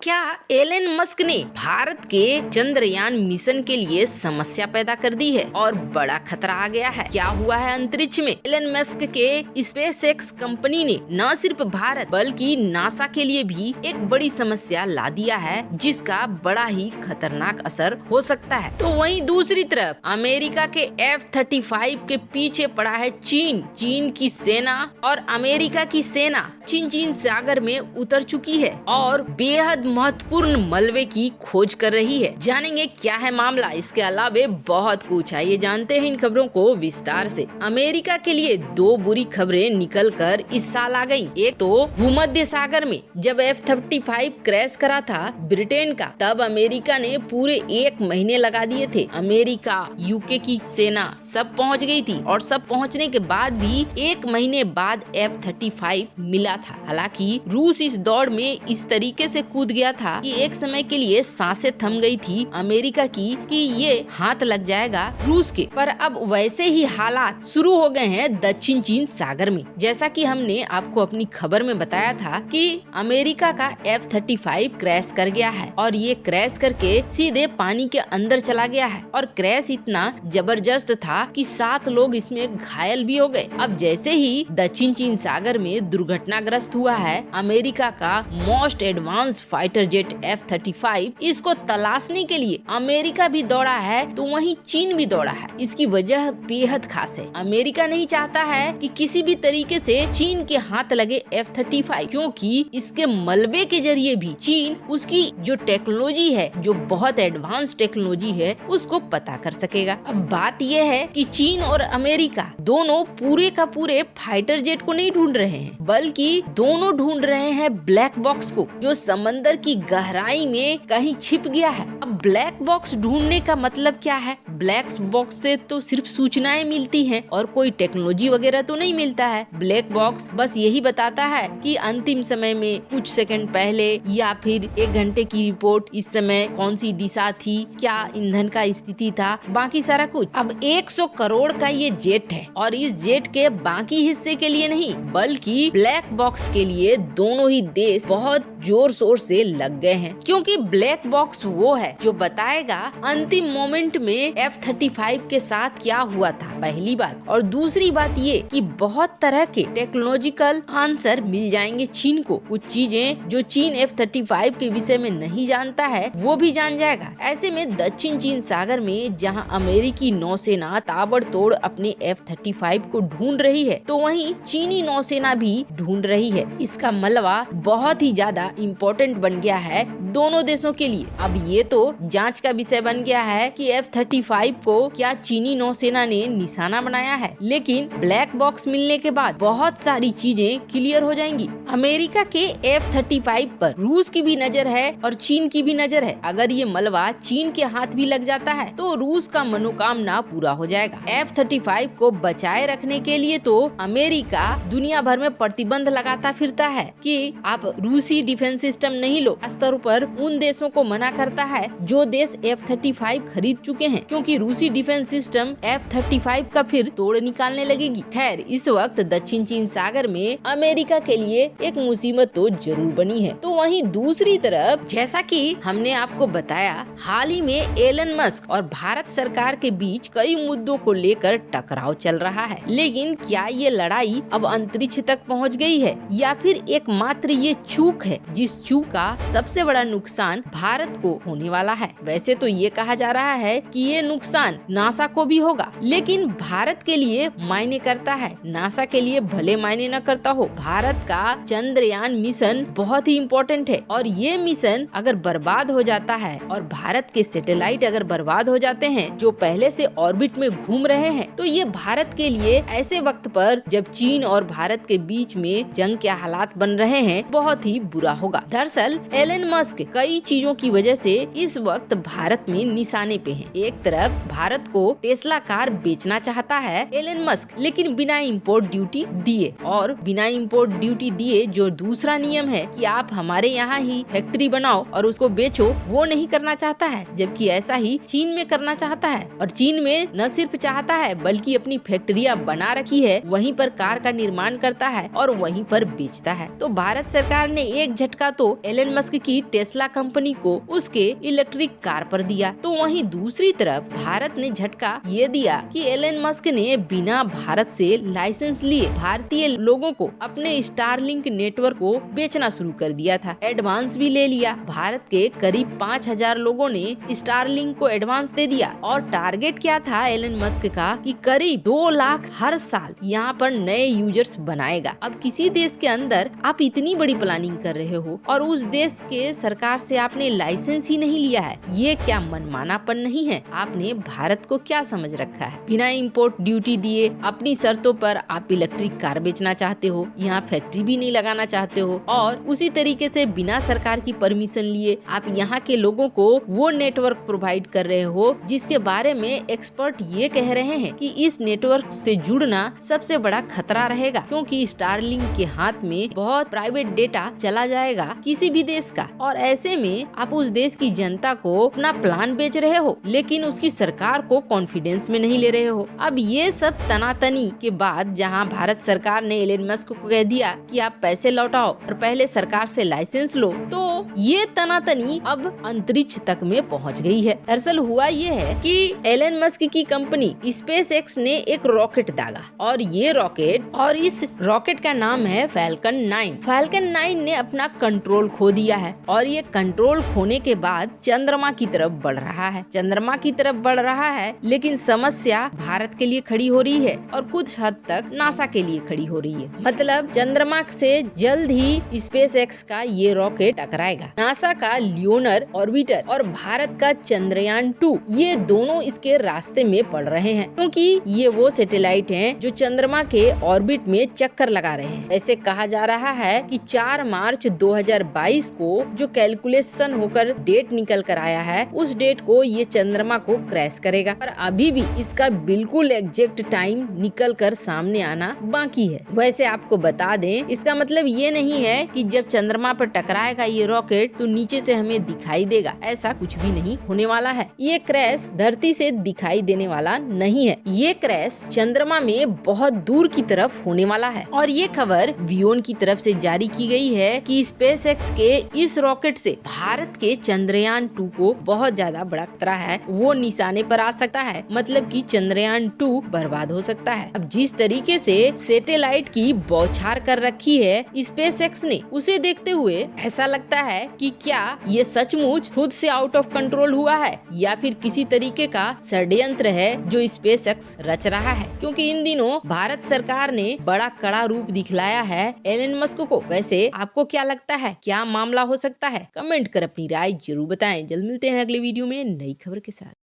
क्या Elon Musk ने भारत के चंद्रयान मिशन के लिए समस्या पैदा कर दी है और बड़ा खतरा आ गया है? क्या हुआ है अंतरिक्ष में? एलन मस्क के स्पेसएक्स कंपनी ने न सिर्फ भारत बल्कि नासा के लिए भी एक बड़ी समस्या ला दिया है, जिसका बड़ा ही खतरनाक असर हो सकता है। तो वहीं दूसरी तरफ अमेरिका के F-35 के पीछे पड़ा है चीन की सेना और अमेरिका की सेना चीन सागर में उतर चुकी है और बेहद महत्वपूर्ण मलबे की खोज कर रही है। जानेंगे क्या है मामला, इसके अलावा बहुत कुछ है, ये जानते हैं इन खबरों को विस्तार से। अमेरिका के लिए दो बुरी खबरें निकल कर इस साल आ गयी। एक तो भूमध्य सागर में जब F-35 क्रैश करा था ब्रिटेन का, तब अमेरिका ने पूरे 1 महीने लगा दिए थे। अमेरिका, यूके की सेना सब पहुंच गई थी और सब पहुंचने के बाद भी 1 महीने बाद F-35 मिला था। हालांकि रूस इस दौड़ में इस तरीके से कूद गया था कि एक समय के लिए सांसें थम गई थी अमेरिका की कि ये हाथ लग जाएगा रूस के। पर अब वैसे ही हालात शुरू हो गए हैं दक्षिण चीन सागर में। जैसा कि हमने आपको अपनी खबर में बताया था कि अमेरिका का F-35 क्रैश कर गया है और ये क्रैश करके सीधे पानी के अंदर चला गया है और क्रैश इतना जबरदस्त था कि 7 लोग इसमें घायल भी हो गए। अब जैसे ही दक्षिण चीन सागर में दुर्घटनाग्रस्त हुआ है अमेरिका का most advance fighter jet F-35, इसको तलाशने के लिए अमेरिका भी दौड़ा है तो वहीं चीन भी दौड़ा है। इसकी वजह बेहद खास है। अमेरिका नहीं चाहता है कि किसी भी तरीके से चीन के हाथ लगे F-35, क्योंकि इसके मलबे के जरिए भी चीन उसकी जो टेक्नोलॉजी है, जो बहुत एडवांस टेक्नोलॉजी है, उसको पता कर सकेगा। अब बात यह है कि चीन और अमेरिका दोनों पूरे का पूरे फाइटर जेट को नहीं ढूंढ रहे हैं, बल्कि दोनों ढूंढ रहे हैं ब्लैक बॉक्स को, जो समंदर की गहराई में कहीं छिप गया है। अब ब्लैक बॉक्स ढूंढने का मतलब क्या है? ब्लैक बॉक्स से तो सिर्फ सूचनाएं मिलती हैं और कोई टेक्नोलॉजी वगैरह तो नहीं मिलता है। ब्लैक बॉक्स बस यही बताता है कि अंतिम समय में कुछ सेकंड पहले या फिर 1 घंटे की रिपोर्ट, इस समय कौन सी दिशा थी, क्या ईंधन का स्थिति था, बाकी सारा कुछ। अब 100 करोड़ का ये जेट है और इस जेट के बाकी हिस्से के लिए नहीं बल्कि ब्लैक बॉक्स के लिए दोनों ही देश बहुत जोर शोर से लग गए हैं, क्योंकि ब्लैक बॉक्स वो है जो बताएगा अंतिम मोमेंट में F-35 के साथ क्या हुआ था, पहली बात। और दूसरी बात ये कि बहुत तरह के टेक्नोलॉजिकल आंसर मिल जाएंगे चीन को। कुछ चीजें जो चीन F-35 के विषय में नहीं जानता है वो भी जान जाएगा। ऐसे में दक्षिण चीन सागर में जहां अमेरिकी नौसेना ताबड़तोड़ अपने F-35 को ढूंढ रही है, तो वहीं चीनी नौसेना भी ढूंढ रही है। इसका मलबा बहुत ही ज्यादा इम्पोर्टेंट बन गया है दोनों देशों के लिए। अब ये तो जांच का विषय बन गया है कि F-35 को क्या चीनी नौसेना ने निशाना बनाया है, लेकिन ब्लैक बॉक्स मिलने के बाद बहुत सारी चीजें क्लियर हो जाएंगी। अमेरिका के F-35 पर रूस की भी नजर है और चीन की भी नजर है। अगर ये मलबा चीन के हाथ भी लग जाता है तो रूस का मनोकामना पूरा हो जाएगा। F-35 को बचाए रखने के लिए तो अमेरिका दुनिया भर में प्रतिबंध लगाता फिरता है कि आप रूसी डिफेंस सिस्टम नहीं लो। खासतौर पर उन देशों को मना करता है जो देश F-35 खरीद चुके हैं, क्योंकि रूसी डिफेंस सिस्टम F-35 का फिर तोड़ निकालने लगेगी। खैर, इस वक्त दक्षिण चीन सागर में अमेरिका के लिए एक मुसीबत तो जरूर बनी है। तो वहीं दूसरी तरफ जैसा कि हमने आपको बताया, हाल ही में एलन मस्क और भारत सरकार के बीच कई मुद्दों को लेकर टकराव चल रहा है। लेकिन क्या ये लड़ाई अब अंतरिक्ष तक पहुंच गई है या फिर एकमात्र ये चूक है, जिस चूक का सबसे बड़ा नुकसान भारत को होने वाला है? वैसे तो ये कहा जा रहा है कि ये नुकसान नासा को भी होगा, लेकिन भारत के लिए मायने करता है। नासा के लिए भले मायने न करता हो, भारत का चंद्रयान मिशन बहुत ही इम्पोर्टेंट है और ये मिशन अगर बर्बाद हो जाता है और भारत के सैटेलाइट अगर बर्बाद हो जाते हैं जो पहले से ऑर्बिट में घूम रहे हैं, तो ये भारत के लिए ऐसे वक्त पर जब चीन और भारत के बीच में जंग के हालात बन रहे हैं बहुत ही बुरा होगा। दरअसल एलन मस्क कई चीजों की वजह से इस वक्त भारत में निशाने पे है। एक तरफ भारत को टेस्ला कार बेचना चाहता है एलन मस्क, लेकिन बिना इंपोर्ट ड्यूटी दिए, और बिना इंपोर्ट ड्यूटी दिए लिए जो दूसरा नियम है कि आप हमारे यहाँ ही फैक्ट्री बनाओ और उसको बेचो, वो नहीं करना चाहता है, जबकि ऐसा ही चीन में करना चाहता है। और चीन में न सिर्फ चाहता है बल्कि अपनी फैक्ट्रियां बना रखी है, वहीं पर कार का निर्माण करता है और वहीं पर बेचता है। तो भारत सरकार ने एक झटका तो एलन मस्क की टेस्ला कंपनी को उसके इलेक्ट्रिक कार पर दिया, तो वहीं दूसरी तरफ भारत ने झटका ये दिया कि एलन मस्क ने बिना भारत से लाइसेंस लिए भारतीय लोगों को अपने स्टारलिंक नेटवर्क को बेचना शुरू कर दिया था। एडवांस भी ले लिया। भारत के करीब 5000 लोगों ने स्टारलिंक को एडवांस दे दिया और टारगेट क्या था एलन मस्क का कि करीब 2 लाख हर साल यहाँ पर नए यूजर्स बनाएगा। अब किसी देश के अंदर आप इतनी बड़ी प्लानिंग कर रहे हो और उस देश के सरकार से आपने लाइसेंस ही नहीं लिया है, ये क्या मनमानापन नहीं है? आपने भारत को क्या समझ रखा है? बिना इंपोर्ट ड्यूटी दिए अपनी शर्तों पर आप इलेक्ट्रिक कार बेचना चाहते हो, यहाँ फैक्ट्री भी नहीं लगाना चाहते हो और उसी तरीके से बिना सरकार की परमिशन लिए आप यहाँ के लोगों को वो नेटवर्क प्रोवाइड कर रहे हो जिसके बारे में एक्सपर्ट ये कह रहे हैं कि इस नेटवर्क से जुड़ना सबसे बड़ा खतरा रहेगा, क्योंकि स्टारलिंक के हाथ में बहुत प्राइवेट डेटा चला जाएगा किसी भी देश का। और ऐसे में आप उस देश की जनता को अपना प्लान बेच रहे हो लेकिन उसकी सरकार को कॉन्फिडेंस में नहीं ले रहे हो। अब ये सब तनातनी के बाद जहां भारत सरकार ने एलन मस्क को कह दिया कि आप पैसे लौटाओ और पहले सरकार से लाइसेंस लो, तो ये तनातनी अब अंतरिक्ष तक में पहुंच गई है। दरअसल हुआ ये है कि एलन मस्क की कंपनी स्पेस एक्स ने एक रॉकेट दागा और इस रॉकेट का नाम है फैल्कन 9। फैल्कन 9 ने अपना कंट्रोल खो दिया है और ये कंट्रोल खोने के बाद चंद्रमा की तरफ बढ़ रहा है, लेकिन समस्या भारत के लिए खड़ी हो रही है और कुछ हद तक नासा के लिए खड़ी हो रही है। मतलब चंद्रमा से जल्द ही स्पेस एक्स का ये रॉकेट टकराएगा। नासा का लियोनर ऑर्बिटर और भारत का चंद्रयान 2 ये दोनों इसके रास्ते में पड़ रहे हैं, क्योंकि ये वो सैटेलाइट हैं जो चंद्रमा के ऑर्बिट में चक्कर लगा रहे हैं। ऐसे कहा जा रहा है कि 4 मार्च 2022 को जो कैलकुलेशन होकर डेट निकल कर आया है, उस डेट को ये चंद्रमा को क्रैश करेगा। पर अभी भी इसका बिल्कुल एग्जैक्ट टाइम निकल कर सामने आना बाकी है। वैसे आपको बता दें, इसका मतलब ये नहीं है कि जब चंद्रमा पर टकराएगा ये रॉकेट तो नीचे से हमें दिखाई देगा, ऐसा कुछ भी नहीं होने वाला है। ये क्रैश धरती से दिखाई देने वाला नहीं है, ये क्रैश चंद्रमा में बहुत दूर की तरफ होने वाला है। और ये खबर वियोन की तरफ से जारी की गई है कि स्पेस एक्स के इस रॉकेट से भारत के चंद्रयान 2 को बहुत ज्यादा बड़ा खतरा है, वो निशाने पर आ सकता है। मतलब कि चंद्रयान 2 बर्बाद हो सकता है। अब जिस तरीके से सैटेलाइट की बौछार कर रखी है स्पेस एक्स ने, उसे देखते हुए ऐसा लगता है कि क्या ये सचमुच खुद से आउट ऑफ कंट्रोल हुआ है या फिर किसी तरीके का षड्यंत्र है जो स्पेस एक्स रच रहा है। क्योंकि इन दिनों भारत सरकार ने बड़ा कड़ा रूप दिखलाया है एलन मस्क को। वैसे आपको क्या लगता है, क्या मामला हो सकता है? कमेंट कर अपनी राय जरूर बताएं। जल्द मिलते हैं अगले वीडियो में नई खबर के साथ।